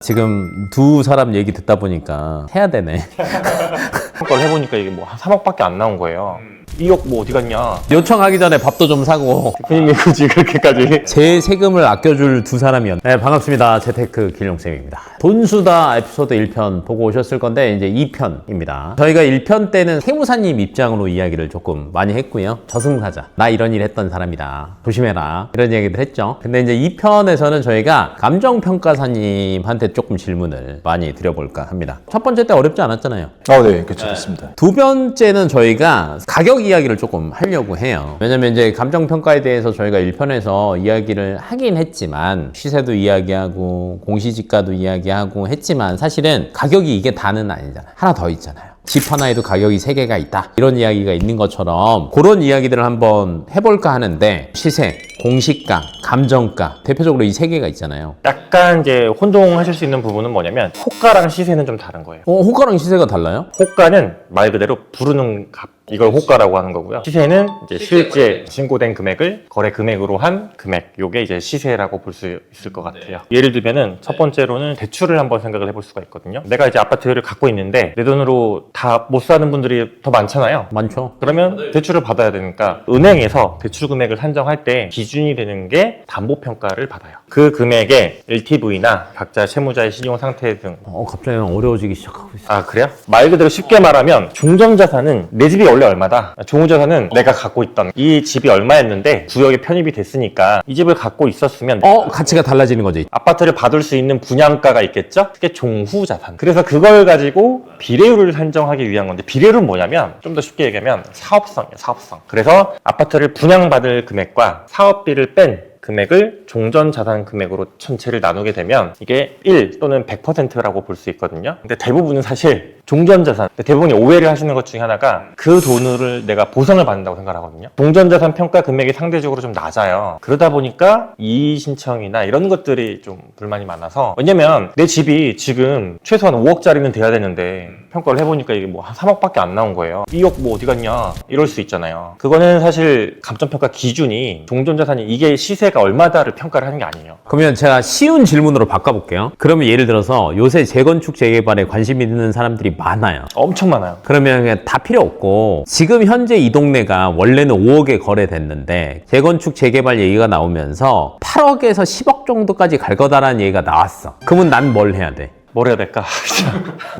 지금 두 사람 얘기 듣다 보니까 해야 되네. 그걸 해보니까 이게 뭐 한 3억밖에 안 나온 거예요. 2억 뭐 어디 갔냐. 요청하기 전에 밥도 좀 사고 대표님이 굳이 그렇게까지. 제 세금을 아껴줄 두 사람이었네. 네, 반갑습니다. 재테크 길룡쌤입니다. 돈수다 에피소드 1편 보고 오셨을 건데 이제 2편입니다. 저희가 1편 때는 세무사님 입장으로 이야기를 조금 많이 했고요. 저승사자, 나 이런 일 했던 사람이다, 조심해라, 이런 얘기들 했죠. 근데 이제 2편에서는 저희가 감정평가사님한테 조금 질문을 많이 드려볼까 합니다. 첫 번째 때 어렵지 않았잖아요. 네, 그렇죠. 맞습니다. 두 번째는 저희가 가격 이야기를 조금 하려고 해요. 왜냐면 이제 감정평가에 대해서 저희가 1편에서 이야기를 하긴 했지만 시세도 이야기하고 공시지가도 이야기하고 했지만 사실은 가격이 이게 다는 아니잖아요. 하나 더 있잖아요. 집 하나에도 가격이 3개가 있다, 이런 이야기가 있는 것처럼 그런 이야기들을 한번 해볼까 하는데, 시세, 공시가, 감정가, 대표적으로 이 3개가 있잖아요. 약간 이제 혼동하실 수 있는 부분은 뭐냐면 호가랑 시세는 좀 다른 거예요. 호가랑 시세가 달라요? 호가는 말 그대로 부르는 값, 이걸 호가라고 하는 거고요. 시세는 이제 실제 신고된 금액을 거래 금액으로 한 금액, 요게 이제 시세라고 볼 수 있을 것 같아요. 예를 들면은 첫 번째로는 대출을 한번 생각을 해볼 수가 있거든요. 내가 이제 아파트를 갖고 있는데 내 돈으로 다 못 사는 분들이 더 많잖아요. 많죠. 그러면 대출을 받아야 되니까 은행에서 대출 금액을 산정할 때 기준이 되는 게 담보평가를 받아요. 그 금액에 LTV나 각자 채무자의 신용 상태 등. 갑자기 어려워지기 시작하고 있어. 아, 그래요? 말 그대로 쉽게 말하면 종전자산은 내 집이 원래 얼마다, 종후자산은 내가 갖고 있던 이 집이 얼마였는데 구역에 편입이 됐으니까 이 집을 갖고 있었으면 가치가 달라지는 거지. 아파트를 받을 수 있는 분양가가 있겠죠? 그게 종후자산. 그래서 그걸 가지고 비례율을 산정하기 위한 건데, 비례율은 뭐냐면 좀 더 쉽게 얘기하면 사업성이에요. 사업성. 그래서 아파트를 분양받을 금액과 사업비를 뺀 금액을 종전자산 금액으로 전체를 나누게 되면 이게 1 또는 100%라고 볼 수 있거든요. 근데 대부분은 사실 종전자산, 대부분이 오해를 하시는 것 중에 하나가 그 돈을 내가 보상을 받는다고 생각하거든요. 종전자산 평가 금액이 상대적으로 좀 낮아요. 그러다 보니까 이의 신청이나 이런 것들이 좀 불만이 많아서, 왜냐면 내 집이 지금 최소한 5억짜리는 돼야 되는데 평가를 해보니까 이게 뭐 한 3억밖에 안 나온 거예요. 2억 뭐 어디 갔냐, 이럴 수 있잖아요. 그거는 사실 감정평가 기준이 종전자산이 이게 시세가 얼마다를 평가를 하는 게 아니에요. 그러면 제가 쉬운 질문으로 바꿔볼게요. 그러면 예를 들어서 요새 재건축 재개발에 관심 있는 사람들이 많아요. 엄청 많아요. 그러면 그냥 다 필요 없고, 지금 현재 이 동네가 원래는 5억에 거래됐는데 재건축 재개발 얘기가 나오면서 8억에서 10억 정도까지 갈 거다라는 얘기가 나왔어. 그러면 난 뭘 해야 돼? 뭘 해야 될까?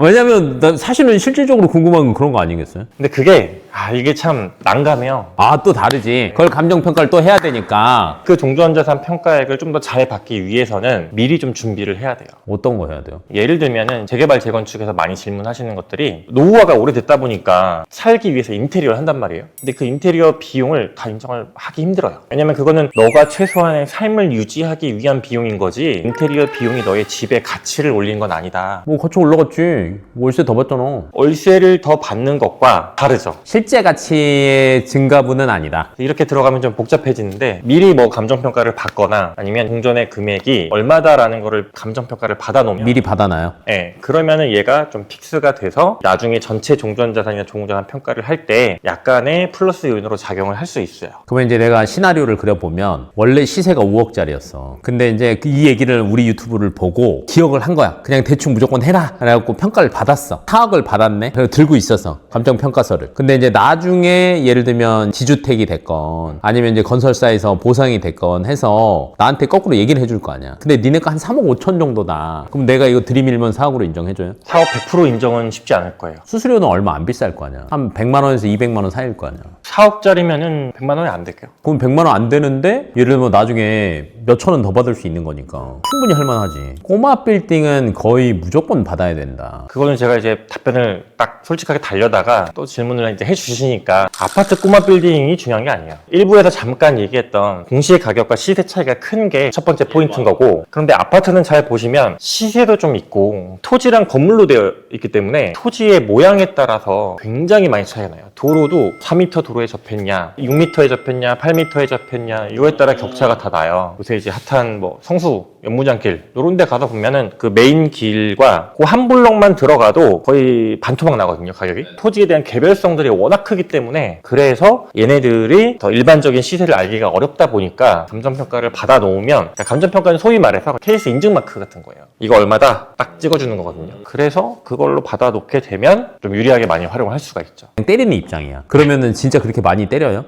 왜냐면 난 사실은 실질적으로 궁금한 건 그런 거 아니겠어요? 근데 그게 이게 참 난감해요. 또 다르지. 그걸 감정평가를 또 해야 되니까. 그 종전자산 평가액을 좀 더 잘 받기 위해서는 미리 좀 준비를 해야 돼요. 어떤 거 해야 돼요? 예를 들면은 재개발 재건축에서 많이 질문하시는 것들이, 노후화가 오래됐다 보니까 살기 위해서 인테리어를 한단 말이에요. 근데 그 인테리어 비용을 다 인정을 하기 힘들어요. 왜냐면 그거는 너가 최소한의 삶을 유지하기 위한 비용인 거지, 인테리어 비용이 너의 집의 가치를 올리는 건 아니다. 같이 올라갔지. 월세 더 받잖아. 월세를 더 받는 것과 다르죠. 실제 가치의 증가분은 아니다. 이렇게 들어가면 좀 복잡해지는데, 미리 뭐 감정평가를 받거나 아니면 종전의 금액이 얼마다라는 거를 감정평가를 받아놓으면, 미리 받아놔요. 네, 그러면은 얘가 좀 픽스가 돼서 나중에 전체 종전자산이나 종전자산 평가를 할 때 약간의 플러스 요인으로 작용을 할 수 있어요. 그러면 이제 내가 시나리오를 그려보면 원래 시세가 5억짜리였어. 근데 이제 이 얘기를 우리 유튜브를 보고 기억을 한 거야. 그냥 대충 무조건 해라 그래갖고 평가를 받았어. 4억을 받았네. 그래서 들고 있어서 감정평가서를. 근데 이제 나중에 예를 들면 지주택이 됐건 아니면 이제 건설사에서 보상이 됐건 해서 나한테 거꾸로 얘기를 해줄 거 아니야. 근데 니네 거 한 3억 5천 정도다. 그럼 내가 이거 들이밀면 4억으로 인정해줘요? 사업 100% 인정은 쉽지 않을 거예요. 수수료는 얼마 안 비쌀 거 아니야. 한 100만 원에서 200만 원 사이일 거 아니야. 4억짜리면은 100만 원이 안 될게요. 그럼 100만 원 안 되는데 예를 들면 나중에 몇천 원 더 받을 수 있는 거니까 충분히 할만하지. 꼬마 빌딩은 거의 무조건 받아야 된다. 그거는 제가 이제 답변을 딱 솔직하게 달려다가 또 질문을 이제 해주시니까, 아파트 꼬마 빌딩이 중요한 게 아니에요. 일부에서 잠깐 얘기했던 공시의 가격과 시세 차이가 큰 게 첫 번째 포인트인 거고, 그런데 아파트는 잘 보시면 시세도 좀 있고 토지랑 건물로 되어 있기 때문에 토지의 모양에 따라서 굉장히 많이 차이가 나요. 도로도 4m 도로에 접했냐, 6m에 접했냐, 8m에 접했냐, 이거에 따라 격차가 다 나요. 요새 이제 핫한 뭐 성수 연무장길 이런 데 가다 보면은 그 메인 길과 그 한 블럭만 들어가도 거의 반토막 나거든요, 가격이. 토지에 대한 개별성들이 워낙 크기 때문에 그래서 얘네들이 더 일반적인 시세를 알기가 어렵다 보니까 감정평가를 받아 놓으면, 그러니까 감정평가는 소위 말해서 케이스 인증마크 같은 거예요. 이거 얼마다 딱 찍어주는 거거든요. 그래서 그걸로 받아 놓게 되면 좀 유리하게 많이 활용을 할 수가 있죠. 그냥 때리는 입장이야. 그러면은 진짜 그렇게 많이 때려요?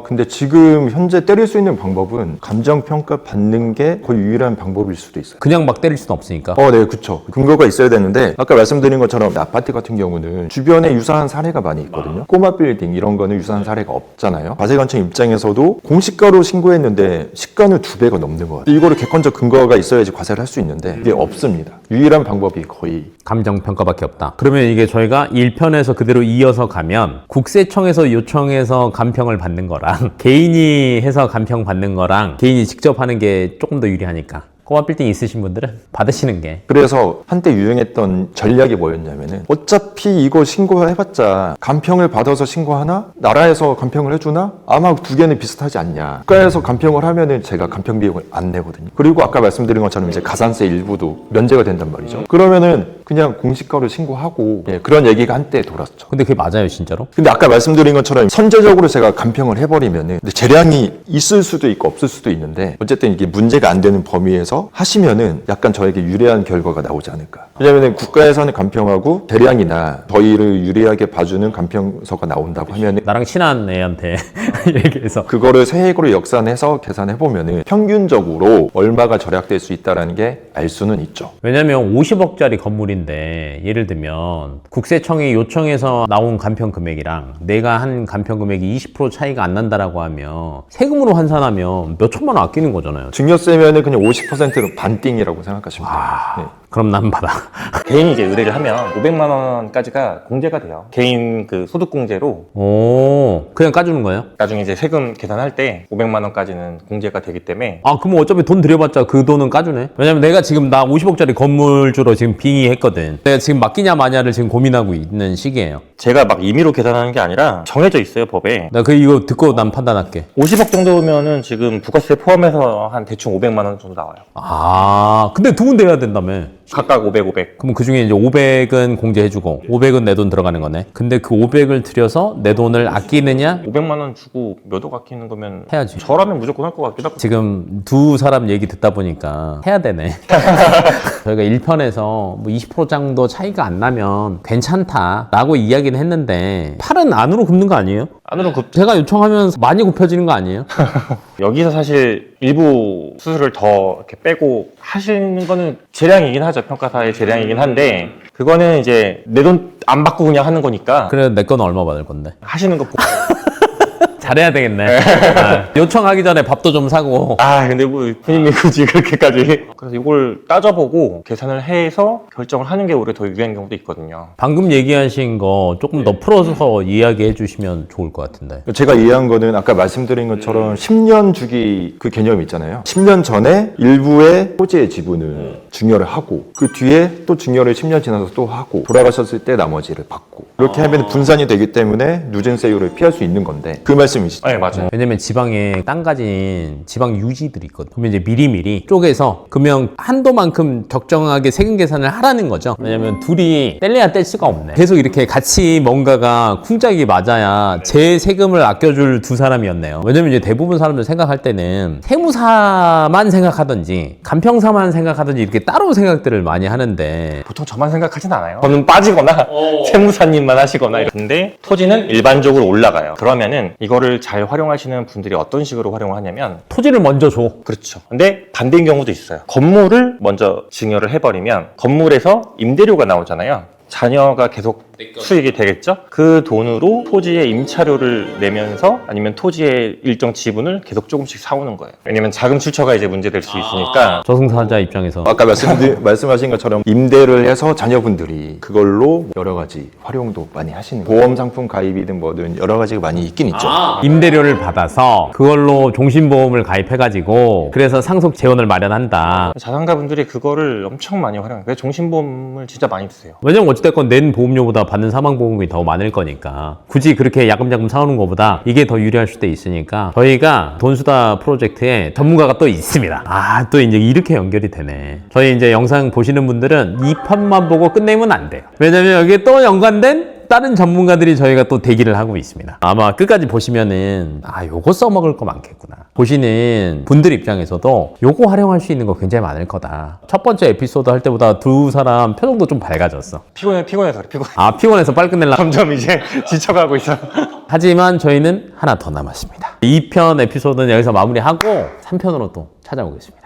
근데 지금 현재 때릴 수 있는 방법은 감정평가 받는 게 거의 유일한 방법일 수도 있어요. 그냥 막 때릴 수는 없으니까. 네, 그쵸. 근거가 있어야 되는데, 아까 말씀드린 것처럼 아파트 같은 경우는 주변에 유사한 사례가 많이 있거든요. 꼬마 빌딩 이런 거는 유사한 사례가 없잖아요. 과세관청 입장에서도 공시가로 신고했는데 시가는 2배가 넘는 것 같아요. 이거를 객관적 근거가 있어야지 과세를 할 수 있는데 이게 없습니다. 유일한 방법이 거의 감정평가밖에 없다. 그러면 이게 저희가 1편에서 그대로 이어서 가면 국세청에서 요청해서 감평을 받는 거랑 개인이 해서 감평 받는 거랑 개인이 직접 하는 게 조금 더 유리하니까 꼬마 빌딩 있으신 분들은 받으시는 게. 그래서 한때 유행했던 전략이 뭐였냐면은 어차피 이거 신고해봤자 감평을 받아서 신고하나? 나라에서 감평을 해주나? 아마 두 개는 비슷하지 않냐. 국가에서 감평을 하면은 제가 감평 비용을 안 내거든요. 그리고 아까 말씀드린 것처럼 이제 가산세 일부도 면제가 된단 말이죠. 그러면은 그냥 공시가로 신고하고, 그런 얘기가 한때 돌았죠. 근데 그게 맞아요, 진짜로? 근데 아까 말씀드린 것처럼 선제적으로 제가 감평을 해버리면은 근데 재량이 있을 수도 있고 없을 수도 있는데 어쨌든 이게 문제가 안 되는 범위에서 하시면은 약간 저에게 유리한 결과가 나오지 않을까. 왜냐면은 국가에서는 감평하고 대량이나 저희를 유리하게 봐주는 감평서가 나온다고 하면은 나랑 친한 애한테 얘기해서 그거를 세액으로 역산해서 계산해보면은 평균적으로 얼마가 절약될 수 있다는 게 알 수는 있죠. 왜냐면 50억짜리 건물인데 예를 들면 국세청이 요청해서 나온 감평 금액이랑 내가 한 감평 금액이 20% 차이가 안 난다라고 하면 세금으로 환산하면 몇 천만 원 아끼는 거잖아요. 증여세면은 그냥 50%로 반띵이라고 생각하시면 돼요. 네. 그럼 난 받아. 개인이 이제 의뢰를 하면 500만 원까지가 공제가 돼요. 개인 그 소득공제로 오, 그냥 까주는 거예요? 나중에 이제 세금 계산할 때 500만 원까지는 공제가 되기 때문에. 아, 그럼 어차피 돈 들여봤자 그 돈은 까주네? 왜냐면 내가 지금 나 50억짜리 건물주로 지금 빙의했거든. 내가 지금 맡기냐 마냐를 지금 고민하고 있는 시기예요. 제가 막 임의로 계산하는 게 아니라 정해져 있어요, 법에. 나 이거 듣고 난 판단할게. 50억 정도면은 지금 부가세 포함해서 한 대충 500만 원 정도 나와요. 아, 근데 두 군데 해야 된다며. 각각 500. 그럼 그 중에 이제 500은 공제해주고 500은 내 돈 들어가는 거네. 근데 그 500을 들여서 내 돈을 아끼느냐? 500만 원 주고 몇 억 아끼는 거면 해야지. 저라면 무조건 할 것 같기도 하고. 지금 두 사람 얘기 듣다 보니까 해야 되네. 저희가 1편에서 뭐 20% 정도 차이가 안 나면 괜찮다라고 이야기는 했는데 팔은 안으로 굽는 거 아니에요? 안으로 제가 요청하면 많이 굽혀지는 거 아니에요? 여기서 사실 일부 수수료를 더 이렇게 빼고 하시는 거는 재량이긴 하죠. 평가사의 재량이긴 한데 그거는 이제 내 돈 안 받고 그냥 하는 거니까 그래, 내 건 얼마 받을 건데? 하시는 거 보고. 잘해야 되겠네. 아, 요청하기 전에 밥도 좀 사고. 근데 뭐 손님이 굳이 그렇게까지. 그래서 이걸 따져보고 계산을 해서 결정을 하는 게 오히려 더 유리한 경우도 있거든요. 방금 얘기하신 거 조금 더 풀어서 이야기해 주시면 좋을 것 같은데. 제가 이해한 거는 아까 말씀드린 것처럼 10년 주기 그 개념이 있잖아요. 10년 전에 일부의 토지의 지분을 증여를 하고 그 뒤에 또 증여를 10년 지나서 또 하고 돌아가셨을 때 나머지를 받고 이렇게 하면 분산이 되기 때문에 누진세율을 피할 수 있는 건데 그 말씀이시죠? 네, 맞아요. 왜냐면 지방에 땅 가진 지방 유지들이 있거든. 그러면 이제 미리미리 쪼개서 그러면 한도만큼 적정하게 세금 계산을 하라는 거죠. 왜냐면 둘이 뗄래야 뗄 수가 없네. 계속 이렇게 같이 뭔가가 쿵짝이 맞아야 제 세금을 아껴줄 두 사람이었네요. 왜냐면 이제 대부분 사람들 생각할 때는 세무사만 생각하든지 간평사만 생각하든지 이렇게 따로 생각들을 많이 하는데 보통 저만 생각하진 않아요. 저는 빠지거나 세무사님만 하시거나 이런데 토지는 일반적으로 올라가요. 그러면은 이거를 잘 활용하시는 분들이 어떤 식으로 활용을 하냐면 토지를 먼저 줘. 그렇죠. 근데 반대인 경우도 있어요. 건물을 먼저 증여를 해버리면 건물에서 임대료가 나오잖아요. 자녀가 계속 수익이 되겠죠? 그 돈으로 토지의 임차료를 내면서 아니면 토지의 일정 지분을 계속 조금씩 사오는 거예요. 왜냐면 자금 출처가 이제 문제될 수 있으니까. 저승사자 입장에서 아까 말씀하신 것처럼 임대를 해서 자녀분들이 그걸로 여러 가지 활용도 많이 하시는 거예요. 보험 상품 가입이든 뭐든 여러 가지가 많이 있긴 있죠. 임대료를 받아서 그걸로 종신보험을 가입해가지고 그래서 상속 재원을 마련한다. 자산가분들이 그거를 엄청 많이 활용해요. 그래서 종신보험을 진짜 많이 드세요. 왜냐면 어찌됐건 낸 보험료보다 받는 사망보험이 더 많을 거니까 굳이 그렇게 야금야금 사오는 것보다 이게 더 유리할 수도 있으니까 저희가 돈수다 프로젝트에 전문가가 또 있습니다. 아, 또 이제 이렇게 연결이 되네. 저희 이제 영상 보시는 분들은 이 편만 보고 끝내면 안 돼요. 왜냐면 여기에 또 연관된 다른 전문가들이 저희가 또 대기를 하고 있습니다. 아마 끝까지 보시면은 요거 써먹을 거 많겠구나. 보시는 분들 입장에서도 요거 활용할 수 있는 거 굉장히 많을 거다. 첫 번째 에피소드 할 때보다 두 사람 표정도 좀 밝아졌어. 피곤해서 그래, 피곤해서 빨리 끝내려고. 점점 이제 지쳐가고 있어. 하지만 저희는 하나 더 남았습니다. 2편 에피소드는 여기서 마무리하고 3편으로 또 찾아오겠습니다.